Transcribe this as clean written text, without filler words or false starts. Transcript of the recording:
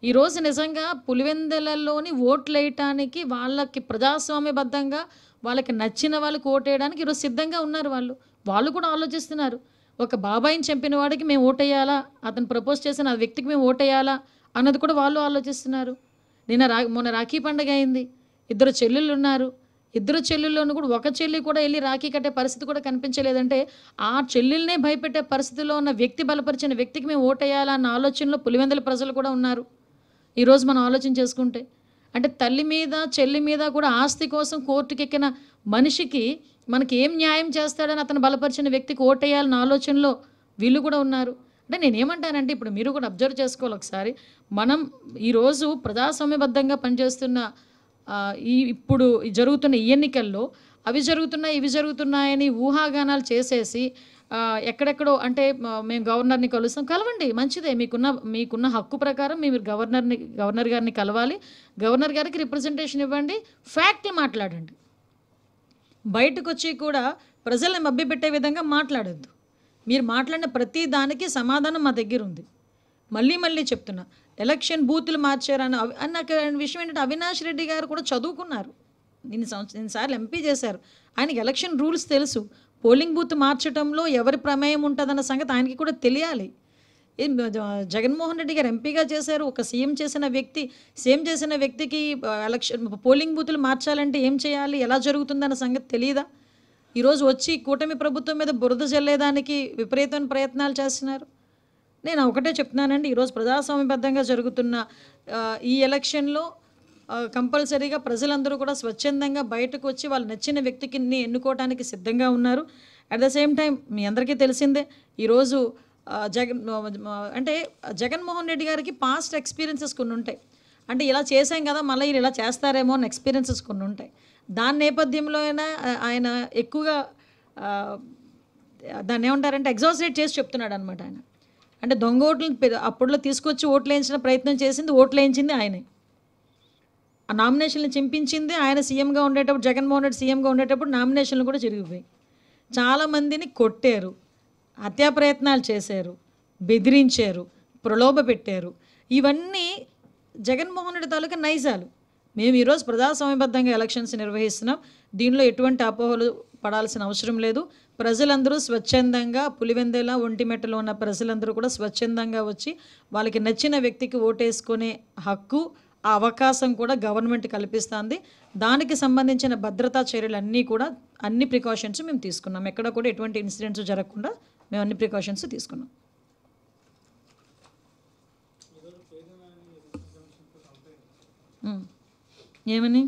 ఈరోజు నిజంగా పులివెందులలోని ఓట్లేయటానికి వాళ్ళకి ప్రజాస్వామ్యబద్ధంగా వాళ్ళకి నచ్చిన వాళ్ళకి ఓటేయడానికి ఈరోజు సిద్ధంగా ఉన్నారు వాళ్ళు. వాళ్ళు కూడా ఆలోచిస్తున్నారు. ఒక బాబాయిని చంపిన వాడికి మేము ఓటేయాలా? అతను ప్రపోజ్ చేసిన ఆ వ్యక్తికి మేము ఓటేయాలా? అన్నది కూడా వాళ్ళు ఆలోచిస్తున్నారు. మొన్న రాఖీ పండుగ అయింది. ఇద్దరు చెల్లెళ్ళున్నారు. ఇద్దరు చెల్లెల్లోనూ కూడా ఒక చెల్లి కూడా ఎళ్లి రాఖీ కట్టే పరిస్థితి కూడా కనిపించలేదంటే, ఆ చెల్లెల్నే భయపెట్టే పరిస్థితిలో ఉన్న వ్యక్తి బలపరిచిన వ్యక్తికి మేము ఓటేయాలా అన్న ఆలోచనలో పులివెందుల ప్రజలు కూడా ఉన్నారు. ఈరోజు మనం ఆలోచన చేసుకుంటే అంటే తల్లి మీద చెల్లి మీద కూడా ఆస్తి కోసం కోర్టుకెక్కిన మనిషికి మనకి ఏం న్యాయం చేస్తాడని అతను బలపరిచిన వ్యక్తికి ఓటేయాలన్న ఆలోచనలో వీళ్ళు కూడా ఉన్నారు. అంటే నేనేమంటానంటే ఇప్పుడు మీరు కూడా అబ్జర్వ్ చేసుకోవాలి ఒకసారి. మనం ఈరోజు ప్రజాస్వామ్యబద్ధంగా పనిచేస్తున్న ఇప్పుడు జరుగుతున్న ఈ ఎన్నికల్లో అవి జరుగుతున్నాయి ఇవి జరుగుతున్నాయని ఊహాగానాలు చేసేసి ఎక్కడెక్కడో అంటే మేము గవర్నర్‌ని కలుస్తాం. కలవండి మంచిదే. మీకున్న హక్కు ప్రకారం మీరు గవర్నర్ గారిని కలవాలి. గవర్నర్ గారికి రిప్రజెంటేషన్ ఇవ్వండి. ఫ్యాక్ట్‌లు మాట్లాడండి. బయటకొచ్చి కూడా ప్రజల్ని మభ్యపెట్టే విధంగా మాట్లాడొద్దు. మీరు మాట్లాడిన ప్రతి దానికి సమాధానం మా దగ్గరుంది. మళ్ళీ మళ్ళీ చెప్తున్నా. ఎలక్షన్ బూతులు మార్చారని నాకు విషయం ఏంటంటే అవినాష్ రెడ్డి గారు కూడా చదువుకున్నారు. ఇన్ని సార్లు ఎంపీ చేశారు. ఆయనకి ఎలక్షన్ రూల్స్ తెలుసు. పోలింగ్ బూత్ మార్చడంలో ఎవరి ప్రమేయం ఉంటుందన్న సంగతి ఆయనకి కూడా తెలియాలి. జగన్మోహన్ రెడ్డి గారు ఎంపీగా చేశారు. ఒక సీఎం చేసిన వ్యక్తికి పోలింగ్ బూతులు మార్చాలంటే ఏం చేయాలి? ఎలా జరుగుతుందన్న సంగతి తెలీదా? ఈరోజు వచ్చి కూటమి ప్రభుత్వం మీద బురద జల్లేదానికి విపరీతమైన ప్రయత్నాలు చేస్తున్నారు. నేను ఒకటే చెప్తున్నానండి. ఈరోజు ప్రజాస్వామ్యబద్ధంగా జరుగుతున్న ఈ ఎలక్షన్‌లో కంపల్సరీగా ప్రజలందరూ కూడా స్వచ్ఛందంగా బయటకు వచ్చి వాళ్ళు నచ్చిన వ్యక్తికి ఎన్నుకోవడానికి సిద్ధంగా ఉన్నారు. అట్ ద సేమ్ టైం మీ అందరికీ తెలిసిందే ఈరోజు జగన్మోహన్ రెడ్డి గారికి పాస్ట్ ఎక్స్పీరియన్సెస్ కొన్ని ఉంటాయి. అంటే ఇలా చేశాం కదా మళ్ళీ వీళ్ళు ఇలా చేస్తారేమో అన్న ఎక్స్పీరియన్సెస్ కొన్ని ఉంటాయి. దాని నేపథ్యంలో ఆయన ఎక్కువగా దాన్ని ఏమంటారంటే ఎగ్జాజరేట్ చేసి చెప్తున్నాడు అనమాట ఆయన. అంటే దొంగ ఓట్లను అప్పట్లో తీసుకొచ్చి ఓట్లు వేయించిన ప్రయత్నం చేసింది, ఓట్లు వేయించింది ఆయనే. ఆ నామినేషన్లు చింపించింది ఆయన సీఎంగా ఉండేటప్పుడు, జగన్మోహన్ రెడ్డి సీఎంగా ఉండేటప్పుడు నామినేషన్లు కూడా జరిగిపోయి చాలామందిని కొట్టారు, హత్యా ప్రయత్నాలు చేశారు, బెదిరించారు, ప్రలోభ పెట్టారు. ఇవన్నీ జగన్మోహన్ రెడ్డి తాలూకా నైజాలు. మేము ఈరోజు ప్రజాస్వామ్యబద్ధంగా ఎలక్షన్స్ నిర్వహిస్తున్నాం. దీనిలో ఎటువంటి అపోహలు పడాల్సిన అవసరం లేదు. ప్రజలందరూ స్వచ్ఛందంగా పులివెందుల ఒంటిమిట్టలో ఉన్న ప్రజలందరూ కూడా స్వచ్ఛందంగా వచ్చి వాళ్ళకి నచ్చిన వ్యక్తికి ఓటేసుకునే హక్కు, ఆ అవకాశం కూడా గవర్నమెంట్ కల్పిస్తుంది. దానికి సంబంధించిన భద్రతా చర్యలన్నీ కూడా అన్ని ప్రికాషన్స్ మేము తీసుకున్నాం. ఎక్కడ కూడా ఎటువంటి ఇన్సిడెంట్స్ జరగకుండా మేము అన్ని ప్రికాషన్స్ తీసుకున్నాం. ఏమని